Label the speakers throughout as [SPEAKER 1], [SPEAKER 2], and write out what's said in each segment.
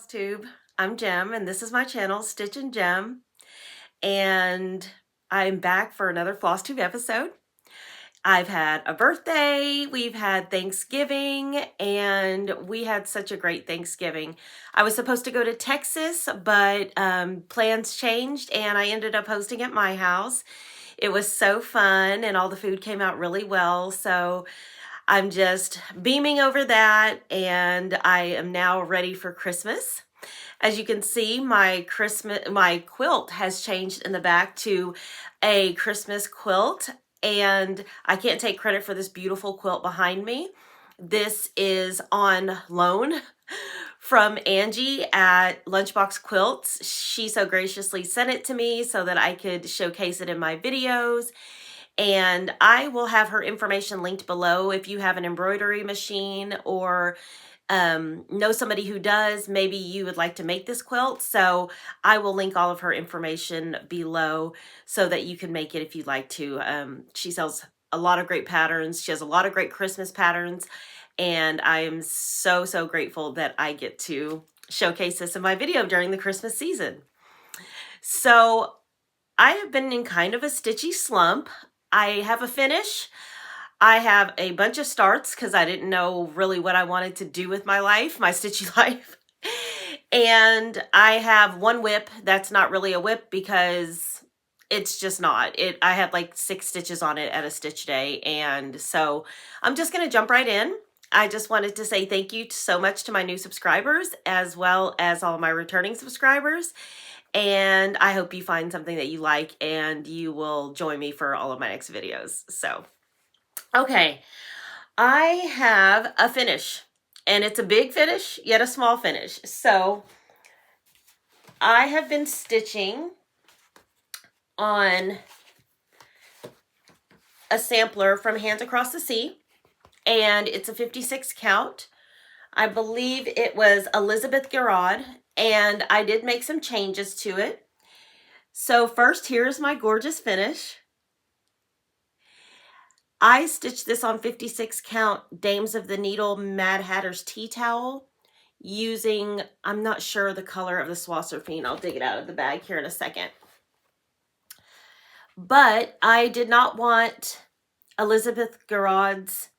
[SPEAKER 1] Flosstube. I'm Jem, and this is my channel, Stitch and Jem, and I'm back for another Flosstube episode. I've had a birthday, we've had Thanksgiving, and we had such a great Thanksgiving. I was supposed to go to Texas, but plans changed, and I ended up hosting at my house. It was so fun, and all the food came out really well, so I'm just beaming over that, and I am now ready for Christmas. As you can see, my quilt has changed in the back to a Christmas quilt, and I can't take credit for this beautiful quilt behind me. This is on loan from Angie at Lunchbox Quilts. She so graciously sent it to me so that I could showcase it in my videos. And I will have her information linked below if you have an embroidery machine or know somebody who does. Maybe you would like to make this quilt. So I will link all of her information below so that you can make it if you'd like to. She sells a lot of great patterns. She has a lot of great Christmas patterns. And I am so, so grateful that I get to showcase this in my video during the Christmas season. So I have been in kind of a stitchy slump. I have a finish. I have a bunch of starts because I didn't know really what I wanted to do with my life, my stitchy life. And I have one whip that's not really a whip because it's just not. I had like 6 stitches on it at a stitch day. And so I'm just going to jump right in. I just wanted to say thank you so much to my new subscribers as well as all my returning subscribers. And I hope you find something that you like and you will join me for all of my next videos. So, okay, I have a finish, and it's a big finish, yet a small finish. So I have been stitching on a sampler from Hands Across the Sea, and it's a 56 count. I believe it was Elizabeth Garrod, and I did make some changes to it. So first, here's my gorgeous finish. I stitched this on 56 count Dames of the Needle Mad Hatter's tea towel using, I'm not sure the color of the Swosserfine. I'll dig it out of the bag here in a second. But I did not want Elizabeth Garrod's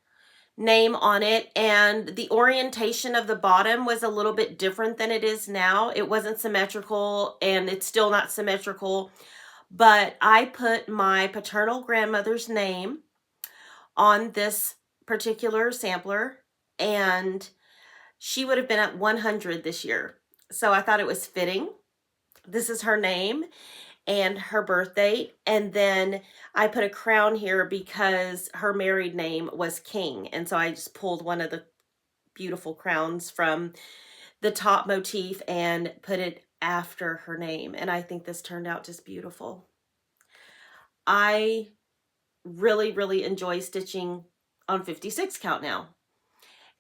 [SPEAKER 1] name on it, and the orientation of the bottom was a little bit different than it is now. It wasn't symmetrical, and it's still not symmetrical, but I put my paternal grandmother's name on this particular sampler, and she would have been at 100 this year. So I thought it was fitting. This is her name and her birth date, and then I put a crown here because her married name was King, and so I just pulled one of the beautiful crowns from the top motif and put it after her name, and I think this turned out just beautiful. I really, really enjoy stitching on 56 count now,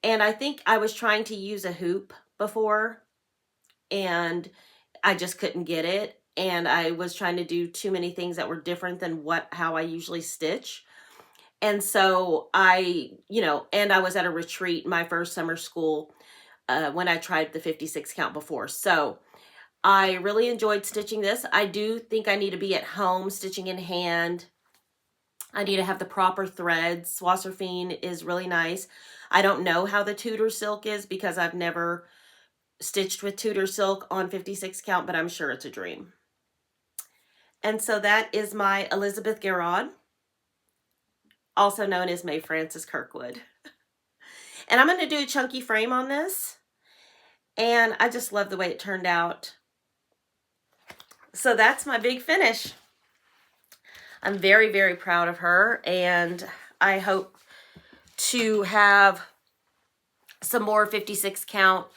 [SPEAKER 1] and I think I was trying to use a hoop before, and I just couldn't get it. And I was trying to do too many things that were different than how I usually stitch. And so I was at a retreat, my first summer school, when I tried the 56 count before. So I really enjoyed stitching this. I do think I need to be at home stitching in hand. I need to have the proper threads. Swosserfine is really nice. I don't know how the Tudor silk is because I've never stitched with Tudor silk on 56 count, but I'm sure it's a dream. And so that is my Elizabeth Garrod, also known as May Frances Kirkwood. And I'm going to do a chunky frame on this. And I just love the way it turned out. So that's my big finish. I'm very, very proud of her. And I hope to have some more 56 count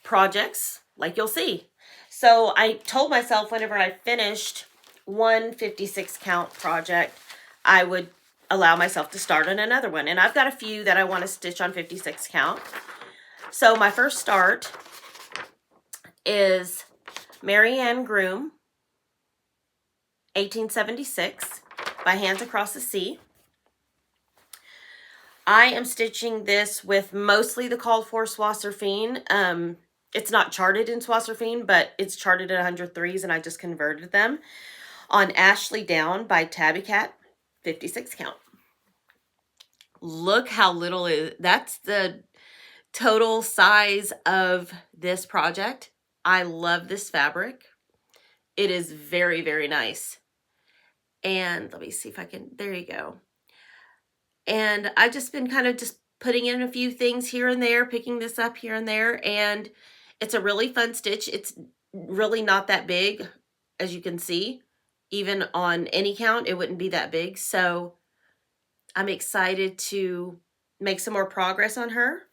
[SPEAKER 1] projects like you'll see. So I told myself whenever I finished one 56 count project, I would allow myself to start on another one. And I've got a few that I want to stitch on 56 count. So my first start is Mary Ann Groom, 1876, by Hands Across the Sea. I am stitching this with mostly the called for Swosserfine. it's not charted in Swasserfine, but it's charted at 103s, and I just converted them. On Ashley Down by Tabby Cat, 56 count. Look how little that's the total size of this project. I love this fabric. It is very, very nice. And let me see if I can, there you go. And I've just been kind of just putting in a few things here and there, picking this up here and there, and it's a really fun stitch. It's really not that big, as you can see. Even on any count, it wouldn't be that big. So I'm excited to make some more progress on her.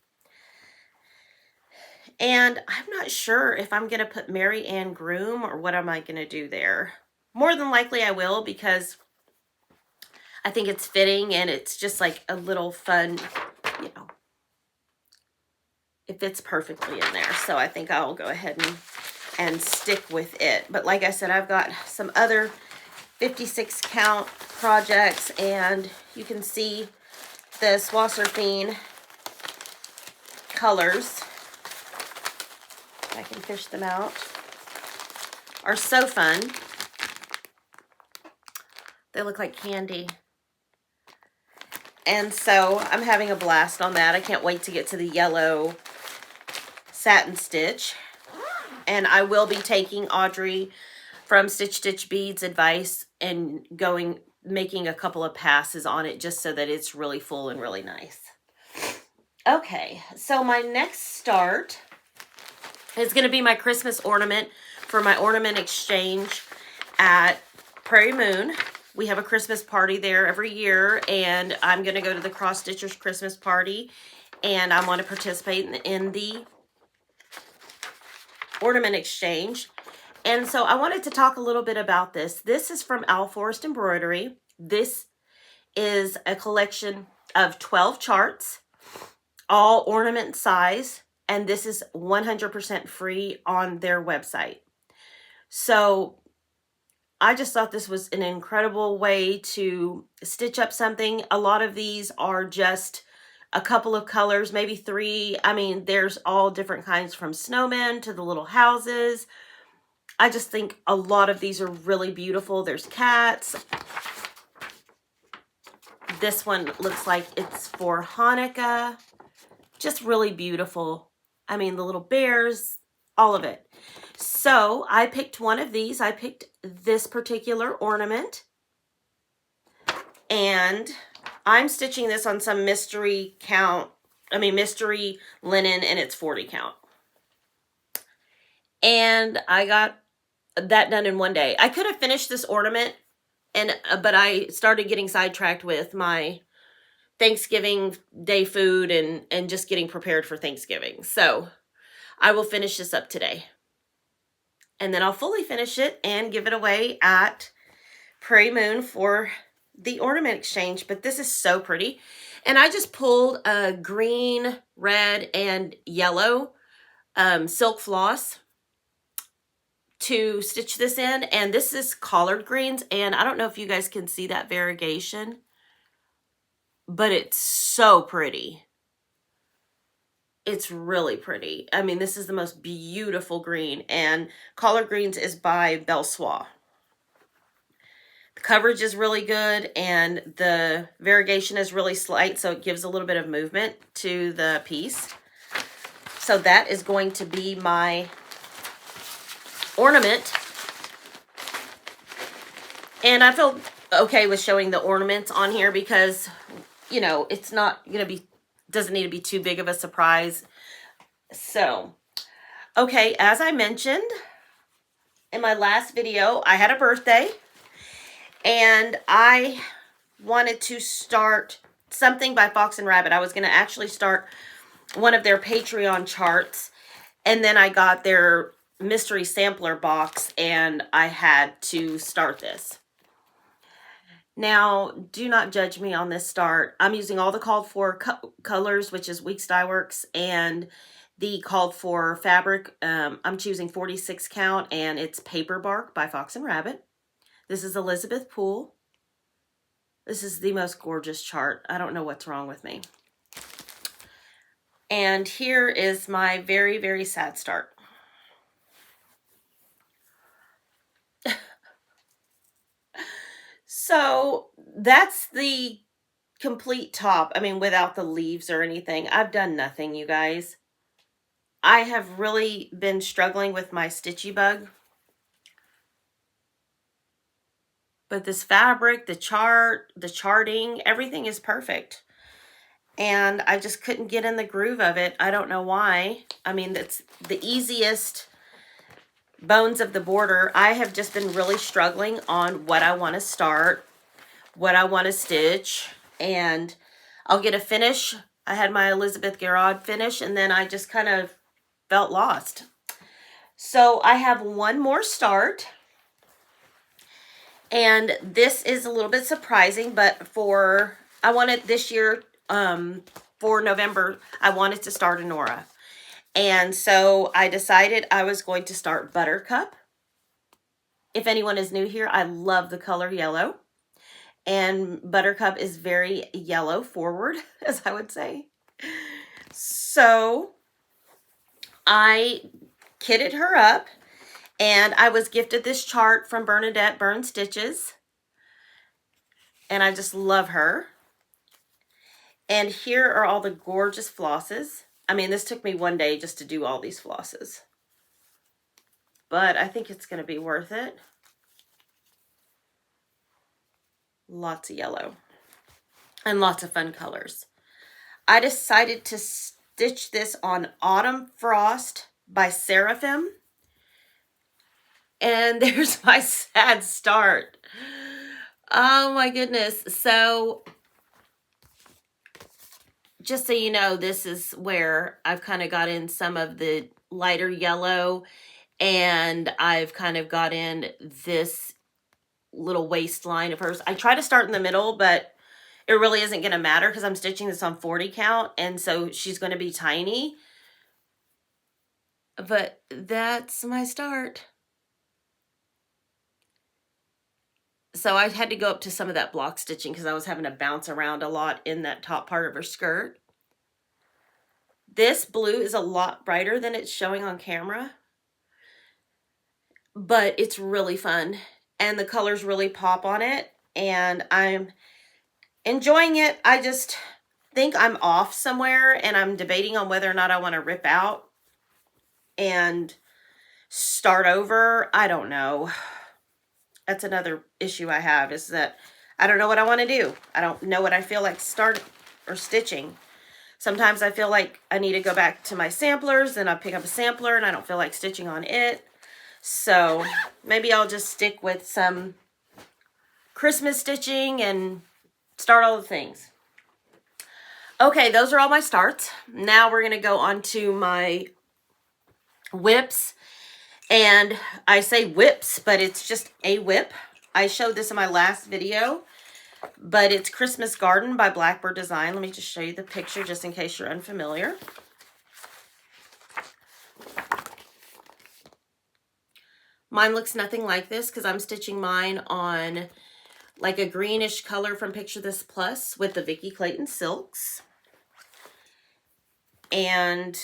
[SPEAKER 1] And I'm not sure if I'm going to put Mary Ann Groom or what am I going to do there. More than likely I will, because I think it's fitting and it's just like a little fun, you know, it fits perfectly in there. So I think I'll go ahead and stick with it. But like I said, I've got some other 56 count projects, and you can see the Swasserfine colors, if I can fish them out, are so fun. They look like candy. And so I'm having a blast on that. I can't wait to get to the yellow satin stitch. And I will be taking Audrey from Stitch Beads advice and making a couple of passes on it just so that it's really full and really nice. Okay, so my next start is going to be my Christmas ornament for my ornament exchange at Prairie Moon. We have a Christmas party there every year, and I'm going to go to the Cross Stitchers Christmas party, and I want to participate in the ornament exchange. And so I wanted to talk a little bit about this. This is from Forest Embroidery. This is a collection of 12 charts, all ornament size, and this is 100% free on their website. So I just thought this was an incredible way to stitch up something. A lot of these are just a couple of colors, maybe 3. I mean, there's all different kinds, from snowmen to the little houses. I just think a lot of these are really beautiful. There's cats. This one looks like it's for Hanukkah. Just really beautiful. I mean, the little bears, all of it. So I picked one of these. I picked this particular ornament. And I'm stitching this on some mystery linen, and it's 40 count. And I got that done in one day. I could have finished this ornament, but I started getting sidetracked with my Thanksgiving Day food and just getting prepared for Thanksgiving. So I will finish this up today. And then I'll fully finish it and give it away at Prairie Moon for the ornament exchange. But this is so pretty. And I just pulled a green, red, and yellow silk floss to stitch this in. And this is collard greens. And I don't know if you guys can see that variegation, but it's so pretty. It's really pretty. I mean, this is the most beautiful green, and Collard Greens is by Belsois. The coverage is really good, and the variegation is really slight, so it gives a little bit of movement to the piece. So that is going to be my ornament. And I feel okay with showing the ornaments on here because, you know, it's not going to be, doesn't need to be too big of a surprise. So, okay, as I mentioned in my last video, I had a birthday and I wanted to start something by Fox and Rabbit. I was going to actually start one of their Patreon charts, and then I got their mystery sampler box and I had to start this. Now, do not judge me on this start. I'm using all the called for colors, which is Weeks Dye Works, and the called for fabric. I'm choosing 46 count, and it's Paper Bark by Fox and Rabbit. This is Elizabeth Poole. This is the most gorgeous chart. I don't know what's wrong with me. And here is my very, very sad start. So that's the complete top. I mean, without the leaves or anything. I've done nothing, you guys. I have really been struggling with my stitchy bug. But this fabric, the charting, everything is perfect. And I just couldn't get in the groove of it. I don't know why. I mean, that's the easiest bones of the border. I have just been really struggling on what I want to start, what I want to stitch, and I'll get a finish. I had my Elizabeth Garrod finish, and then I just kind of felt lost. So I have one more start, and this is a little bit surprising, but I wanted this year, for November, I wanted to start a Nora. And so I decided I was going to start Buttercup. If anyone is new here, I love the color yellow. And Buttercup is very yellow forward, as I would say. So I kitted her up, and I was gifted this chart from Bernadette Burn Stitches. And I just love her. And here are all the gorgeous flosses. I mean, this took me one day just to do all these flosses. But I think it's going to be worth it. Lots of yellow. And lots of fun colors. I decided to stitch this on Autumn Frost by Seraphim. And there's my sad start. Oh my goodness. So just so you know, this is where I've kind of got in some of the lighter yellow, and I've kind of got in this little waistline of hers. I try to start in the middle, but it really isn't going to matter because I'm stitching this on 40 count, and so she's going to be tiny. But that's my start. So I had to go up to some of that block stitching because I was having to bounce around a lot in that top part of her skirt. This blue is a lot brighter than it's showing on camera, but it's really fun and the colors really pop on it and I'm enjoying it. I just think I'm off somewhere and I'm debating on whether or not I want to rip out and start over. I don't know. That's another issue I have, is that I don't know what I want to do. I don't know what I feel like stitching. Sometimes I feel like I need to go back to my samplers, and I pick up a sampler and I don't feel like stitching on it. So maybe I'll just stick with some Christmas stitching and start all the things. Okay, those are all my starts. Now we're going to go on to my whips. And I say whips, but it's just a whip. I showed this in my last video, but it's Christmas Garden by Blackbird Design. Let me just show you the picture just in case you're unfamiliar. Mine looks nothing like this because I'm stitching mine on like a greenish color from Picture This Plus with the Vicki Clayton silks. And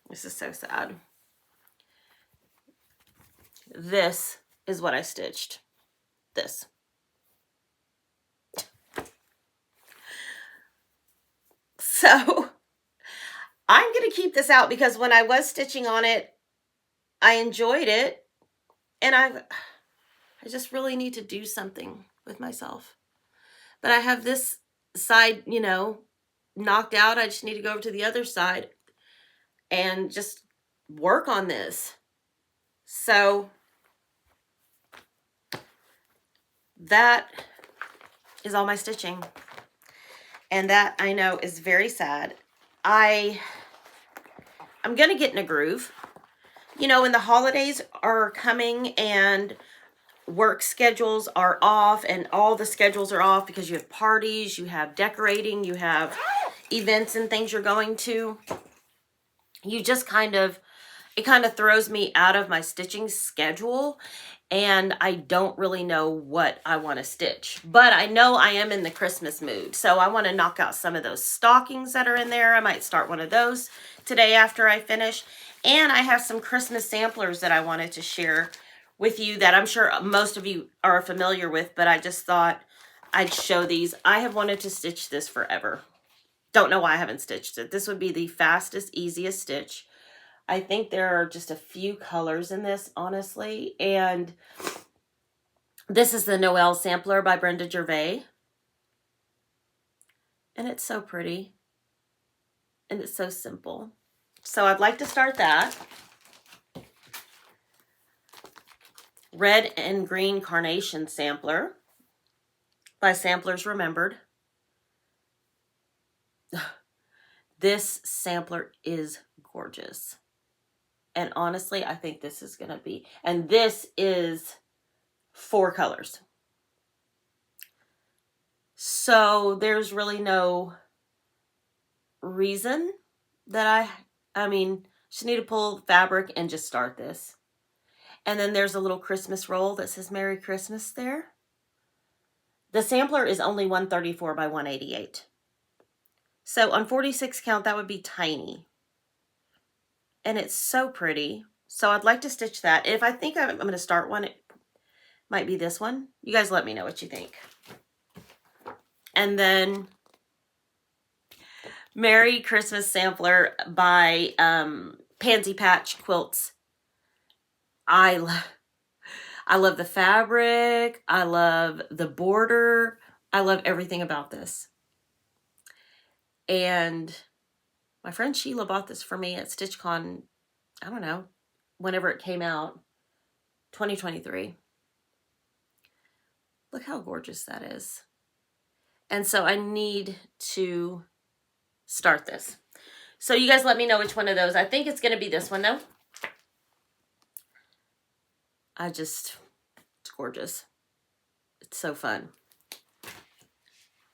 [SPEAKER 1] this is so sad. This is what I stitched. This. So I'm going to keep this out because when I was stitching on it, I enjoyed it. And I just really need to do something with myself. But I have this side, you know, knocked out. I just need to go over to the other side and just work on this. So that is all my stitching. And that, I know, is very sad. I'm going to get in a groove. You know, when the holidays are coming and work schedules are off and all the schedules are off because you have parties, you have decorating, you have events and things you're going to, you just it kind of throws me out of my stitching schedule and I don't really know what I want to stitch. But I know I am in the Christmas mood, so I want to knock out some of those stockings that are in there. I might start one of those today after I finish. And I have some Christmas samplers that I wanted to share with you that I'm sure most of you are familiar with, but I just thought I'd show these. I have wanted to stitch this forever. Don't know why I haven't stitched it. This would be the fastest, easiest stitch. I think there are just a few colors in this, honestly. And this is the Noel Sampler by Brenda Gervais. And it's so pretty. And it's so simple. So I'd like to start that. Red and Green Carnation Sampler by Samplers Remembered. This sampler is gorgeous. And honestly, I think this is going to be, and this is 4 colors. So there's really no reason that I mean, just need to pull fabric and just start this. And then there's a little Christmas roll that says Merry Christmas there. The sampler is only 134 by 188. So on 46 count, that would be tiny. And it's so pretty. So I'd like to stitch that. If I think I'm going to start one, it might be this one. You guys let me know what you think. And then Merry Christmas Sampler by Pansy Patch Quilts. I love the fabric. I love the border. I love everything about this. And my friend Sheila bought this for me at StitchCon, I don't know, whenever it came out, 2023. Look how gorgeous that is. And so I need to start this. So you guys let me know which one of those. I think it's going to be this one though. It's gorgeous. It's so fun.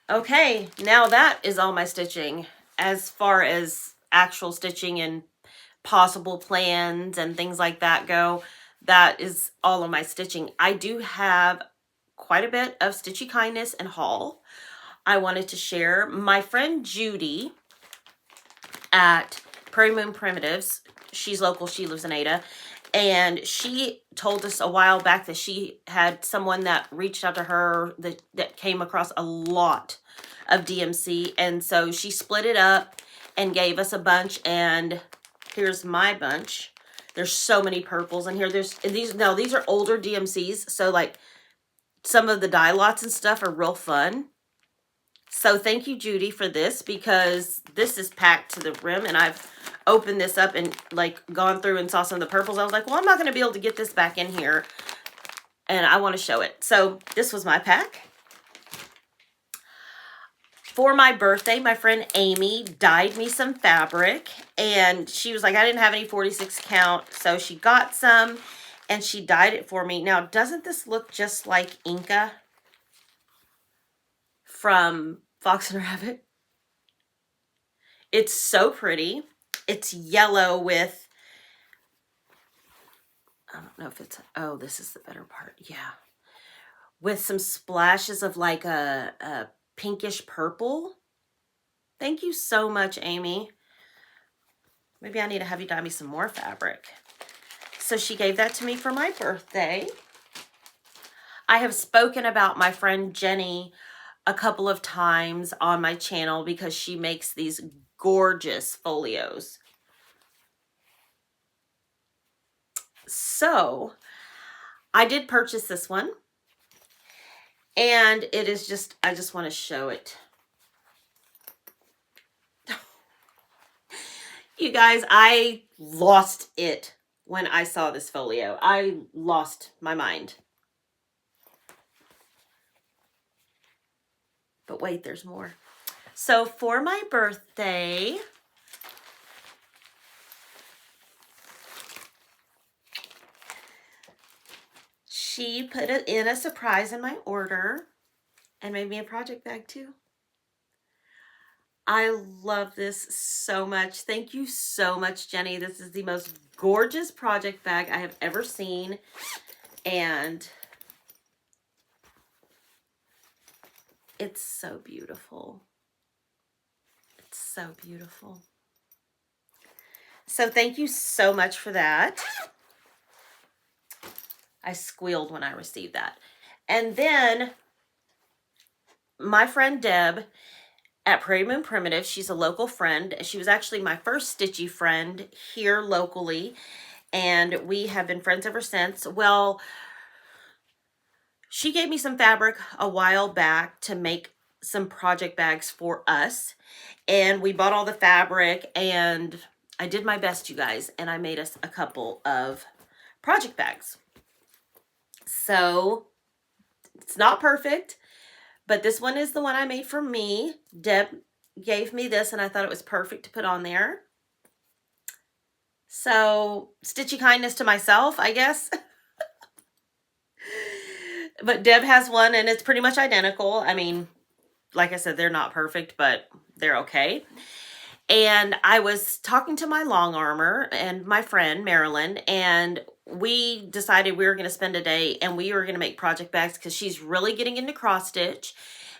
[SPEAKER 1] Okay, now that is all my stitching. As far as actual stitching and possible plans and things like that go, that is all of my stitching. I do have quite a bit of Stitchy Kindness and haul I wanted to share. My friend Judy at Prairie Moon Primitives, she's local, she lives in Ada, and she told us a while back that she had someone that reached out to her that came across a lot of DMC, and so she split it up and gave us a bunch, and here's my bunch. There's so many purples in here. These are older DMCs, so like some of the dye lots and stuff are real fun. So thank you, Judy, for this, because this is packed to the rim, and I've opened this up and like gone through and saw some of the purples. I was like, well, I'm not going to be able to get this back in here, and I want to show it. So this was my pack. For my birthday, my friend Amy dyed me some fabric, and she was like, I didn't have any 46 count, so she got some, and she dyed it for me. Now, doesn't this look just like Inca from Fox and Rabbit? It's so pretty. It's yellow with, I don't know if it's, oh, this is the better part. Yeah. With some splashes of like a pinkish purple. Thank you so much, Amy. Maybe I need to have you dye me some more fabric. So she gave that to me for my birthday. I have spoken about my friend Jenny a couple of times on my channel because she makes these gorgeous folios. So I did purchase this one, and it is just, I just want to show it. You guys, I lost it when I saw this folio. I lost my mind. But wait, there's more. So for my birthday, she put it in a surprise in my order and made me a project bag too. I love this so much. Thank you so much, Jenny. This is the most gorgeous project bag I have ever seen. And it's so beautiful. It's so beautiful. So thank you so much for that. I squealed when I received that. And then my friend Deb at Prairie Moon Primitive, she's a local friend. She was actually my first Stitchy friend here locally, and we have been friends ever since. Well, she gave me some fabric a while back to make some project bags for us, and we bought all the fabric, and I did my best, you guys, and I made us a couple of project bags. So it's not perfect, but this one is the one I made for me. Deb gave me this, and I thought it was perfect to put on there. So, stitchy kindness to myself, I guess. But Deb has one, and it's pretty much identical. I mean, like I said, they're not perfect, but they're okay. And I was talking to my long armor and my friend, Marilyn, and we decided we were going to spend a day and we were going to make project bags because she's really getting into cross stitch,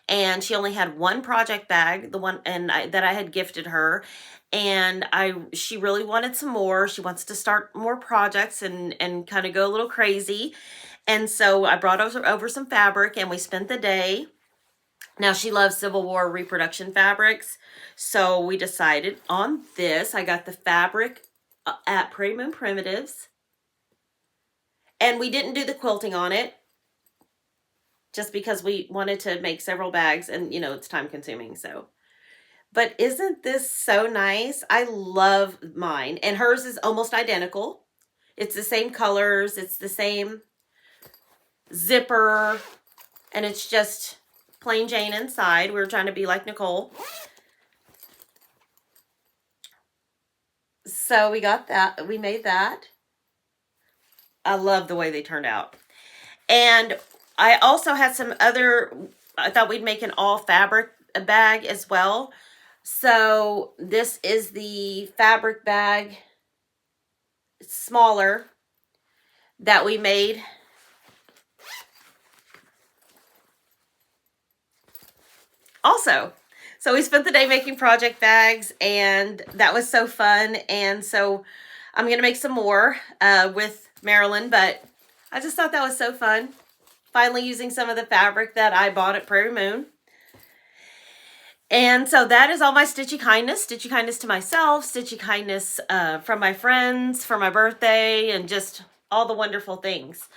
[SPEAKER 1] and she only had one project bag, the one that I had gifted her, and she really wanted some more. She wants to start more projects and kind of go a little crazy. And so I brought over some fabric, and we spent the day. Now, she loves Civil War reproduction fabrics, so we decided on this. I got the fabric at Prairie Moon Primitives, and we didn't do the quilting on it just because we wanted to make several bags, and, you know, it's time consuming, so. But isn't this so nice? I love mine, and hers is almost identical. It's the same colors, it's the same zipper, and it's just plain Jane inside. We were trying to be like Nicole. So we got that. We made that. I love the way they turned out. And I also had some other, I thought we'd make an all fabric bag as well. So this is the fabric bag, it's smaller, that we made. Also, so we spent the day making project bags, and that was so fun. And so I'm going to make some more with Marilyn, but I just thought that was so fun. Finally using some of the fabric that I bought at Prairie Moon. And so that is all my stitchy kindness to myself, stitchy kindness from my friends for my birthday, and just all the wonderful things.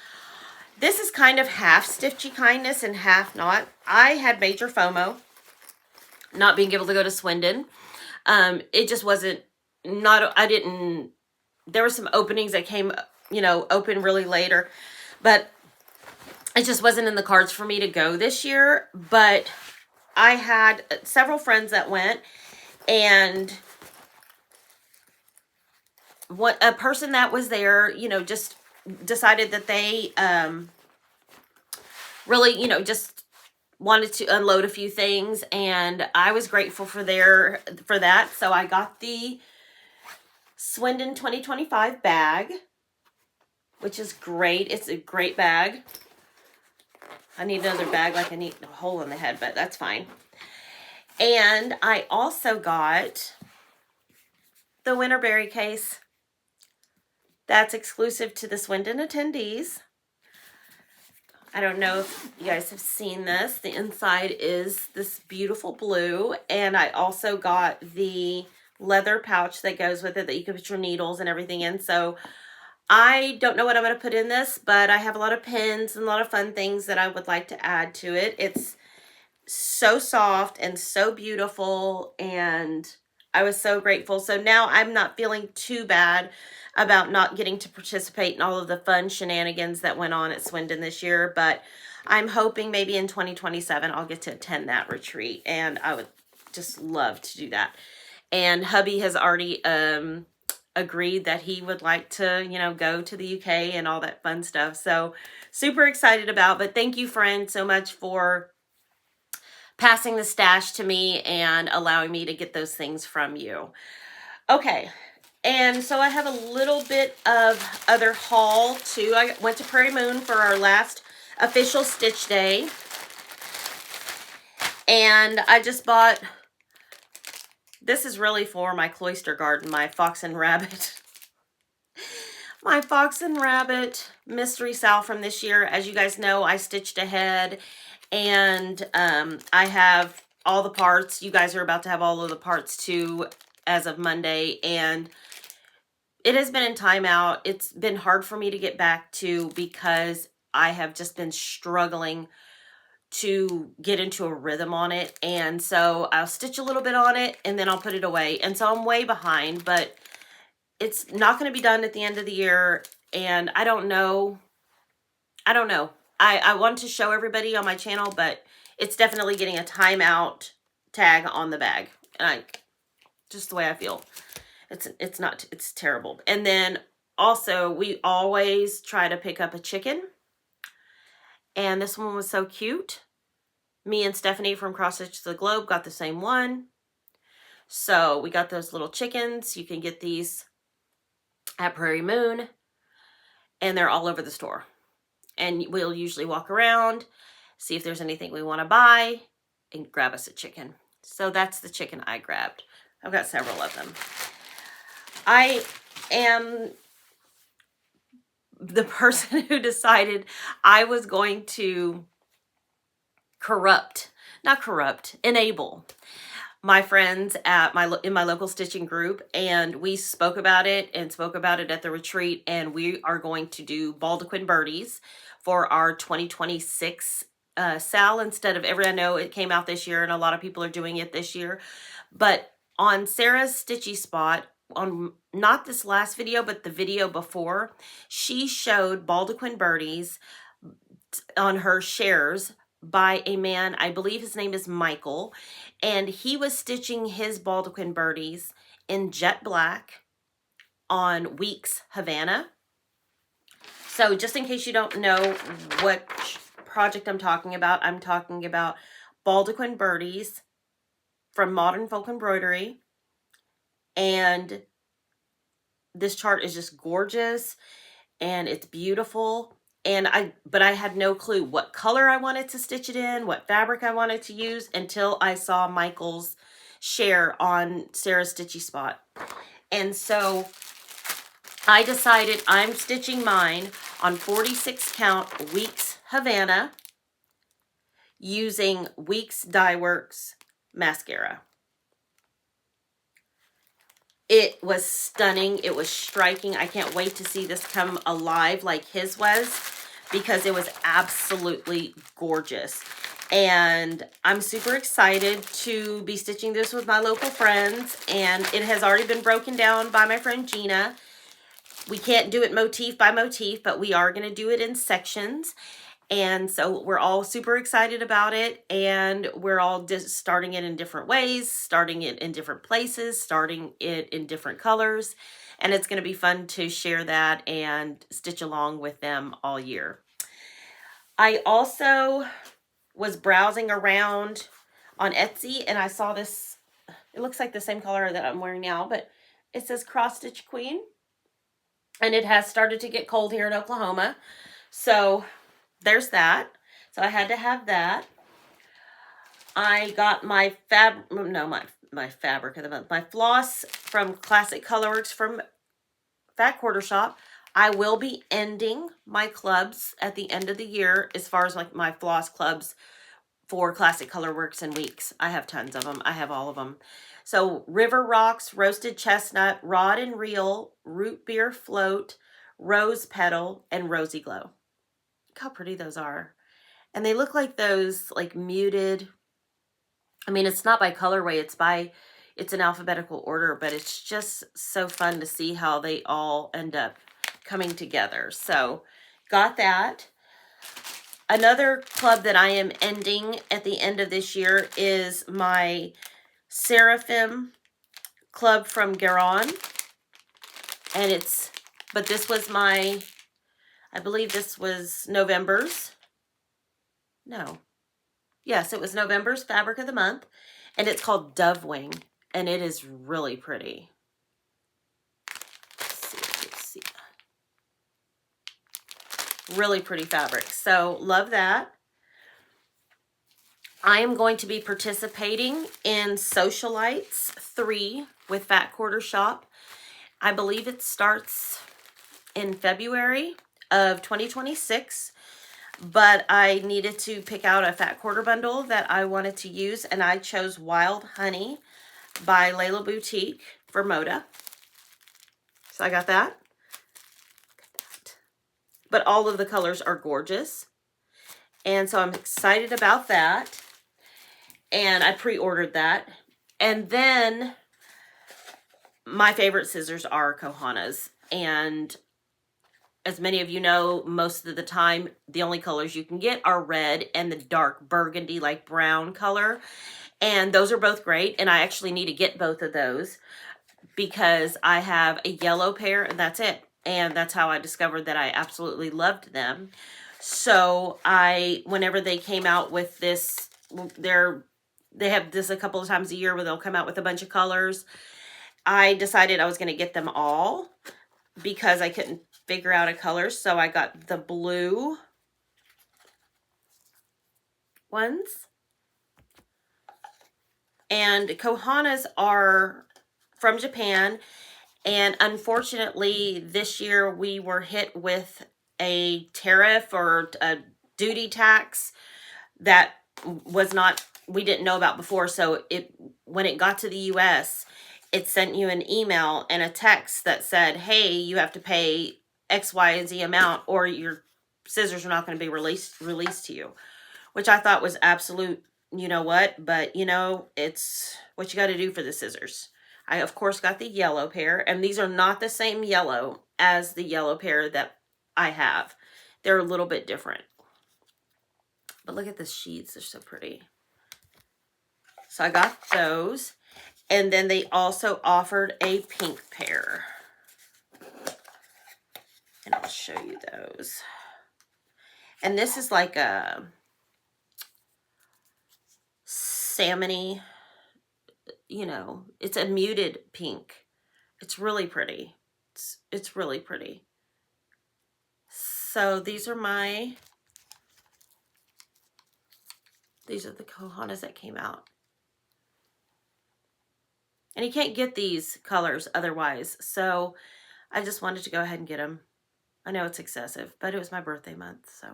[SPEAKER 1] This is kind of half stitchy kindness and half not. I had major FOMO not being able to go to Swindon. It just wasn't, there were some openings that came, you know, open really later, but it just wasn't in the cards for me to go this year. But I had several friends that went, and a person that was there, you know, just decided that they really, you know, just wanted to unload a few things, and I was grateful for that. So I got the Swindon 2025 bag, which is great. It's a great bag. I need another bag, like I need a hole in the head, but that's fine. And I also got the Winterberry case. That's exclusive to the Swindon attendees. I don't know if you guys have seen this. The inside is this beautiful blue. And I also got the leather pouch that goes with it that you can put your needles and everything in. So I don't know what I'm going to put in this, but I have a lot of pins and a lot of fun things that I would like to add to it. It's so soft and so beautiful, and I was so grateful. So now I'm not feeling too bad about not getting to participate in all of the fun shenanigans that went on at Swindon this year, but I'm hoping maybe in 2027 I'll get to attend that retreat, and I would just love to do that. And hubby has already agreed that he would like to, you know, go to the UK and all that fun stuff. So super excited about, but thank you, friend, so much for passing the stash to me and allowing me to get those things from you. Okay. And so I have a little bit of other haul too. I went to Prairie Moon for our last official stitch day. And I just bought, this is really for my cloister garden, my fox and rabbit. my Fox and Rabbit Mystery Sal from this year. As you guys know, I stitched ahead, and I have all the parts. You guys are about to have all of the parts too as of Monday, and it has been in timeout. It's been hard for me to get back to because I have just been struggling to get into a rhythm on it. And so I'll stitch a little bit on it and then I'll put it away. And so I'm way behind, but it's not going to be done at the end of the year. And I don't know. I want to show everybody on my channel, but it's definitely getting a timeout tag on the bag. And just the way I feel. It's terrible. And then also we always try to pick up a chicken. And this one was so cute. Me and Stephanie from Cross Stitch the Globe got the same one. So we got those little chickens. You can get these at Prairie Moon. And they're all over the store. And we'll usually walk around, see if there's anything we want to buy, and grab us a chicken. So that's the chicken I grabbed. I've got several of them. I am the person who decided I was going to enable my friends at in my local stitching group, and we spoke about it at the retreat, and we are going to do Baldequin birdies for our 2026 sal instead of I know it came out this year and a lot of people are doing it this year, but on Sarah's Stitchy Spot, on not this last video but the video before, she showed Baldequin birdies on her shares by a man, I believe his name is Michael, and he was stitching his Baldequin birdies in jet black on Weeks Havana. So just in case you don't know what project I'm talking about Baldequin birdies from Modern Folk Embroidery, and this chart is just gorgeous and it's beautiful. And but I had no clue what color I wanted to stitch it in, what fabric I wanted to use, until I saw Michael's share on Sarah's Stitchy Spot. And so I decided I'm stitching mine on 46 count Weeks Havana using Weeks Dye Works mascara. It was stunning. It was striking. I can't wait to see this come alive like his was, because it was absolutely gorgeous. And I'm super excited to be stitching this with my local friends. And it has already been broken down by my friend Gina. We can't do it motif by motif, but we are going to do it in sections. And so we're all super excited about it, and we're all just starting it in different ways, starting it in different places, starting it in different colors, and it's going to be fun to share that and stitch along with them all year. I also was browsing around on Etsy, and I saw this. It looks like the same color that I'm wearing now, but it says Cross Stitch Queen, and it has started to get cold here in Oklahoma, so there's that. So I had to have that. I got my my fabric of the month, my floss from Classic Colorworks from Fat Quarter Shop. I will be ending my clubs at the end of the year as far as like my floss clubs for Classic Colorworks and Weeks. I have tons of them. I have all of them. So River Rocks, Roasted Chestnut, Rod and Reel, Root Beer Float, Rose Petal, and Rosy Glow. Look how pretty those are. And they look like those like muted. I mean, it's not by colorway, it's in alphabetical order, but it's just so fun to see how they all end up coming together. So got that. Another club that I am ending at the end of this year is my Seraphim club from Garrod. And but this was my, I believe this was November's. No. Yes, it was November's Fabric of the Month. And it's called Dove Wing. And it is really pretty. Let's see. Really pretty fabric. So, love that. I am going to be participating in Socialites 3 with Fat Quarter Shop. I believe it starts in February of 2026, but I needed to pick out a fat quarter bundle that I wanted to use, and I chose Wild Honey by Layla Boutique for Moda. So I got that. But all of the colors are gorgeous. And so I'm excited about that. And I pre-ordered that. And then my favorite scissors are Kohana's. And as many of you know, most of the time, the only colors you can get are red and the dark burgundy, like brown color. And those are both great. And I actually need to get both of those because I have a yellow pair and that's it. And that's how I discovered that I absolutely loved them. So whenever they came out with this, they have this a couple of times a year where they'll come out with a bunch of colors. I decided I was going to get them all because I couldn't figure out a color. So I got the blue ones. And Kohana's are from Japan. And unfortunately, this year we were hit with a tariff or a duty tax that we didn't know about before. So when it got to the US, it sent you an email and a text that said, hey, you have to pay X, Y, and Z amount or your scissors are not going to be released to you, which I thought was absolute, you know what, but you know, it's what you got to do for the scissors. I, of course, got the yellow pair, and these are not the same yellow as the yellow pair that I have. They're a little bit different. But look at the sheets. They're so pretty. So I got those. And then they also offered a pink pair. And I'll show you those. And this is like a salmon-y, you know, it's a muted pink. It's really pretty. It's really pretty. So these are the Kohanas that came out. And you can't get these colors otherwise. So I just wanted to go ahead and get them. I know it's excessive, but it was my birthday month, so.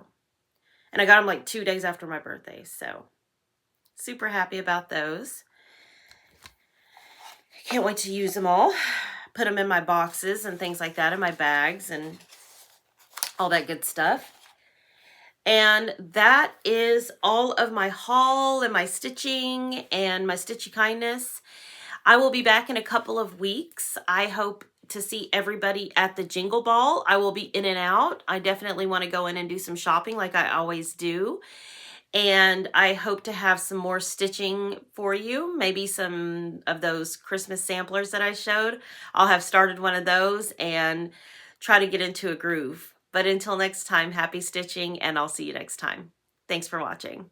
[SPEAKER 1] And I got them like 2 days after my birthday, so super happy about those. Can't wait to use them all. Put them in my boxes and things like that, in my bags and all that good stuff. And that is all of my haul and my stitching and my stitchy kindness. I will be back in a couple of weeks. I hope to see everybody at the Jingle Ball. I will be in and out. I definitely want to go in and do some shopping like I always do. And I hope to have some more stitching for you. Maybe some of those Christmas samplers that I showed. I'll have started one of those and try to get into a groove. But until next time, happy stitching, and I'll see you next time. Thanks for watching.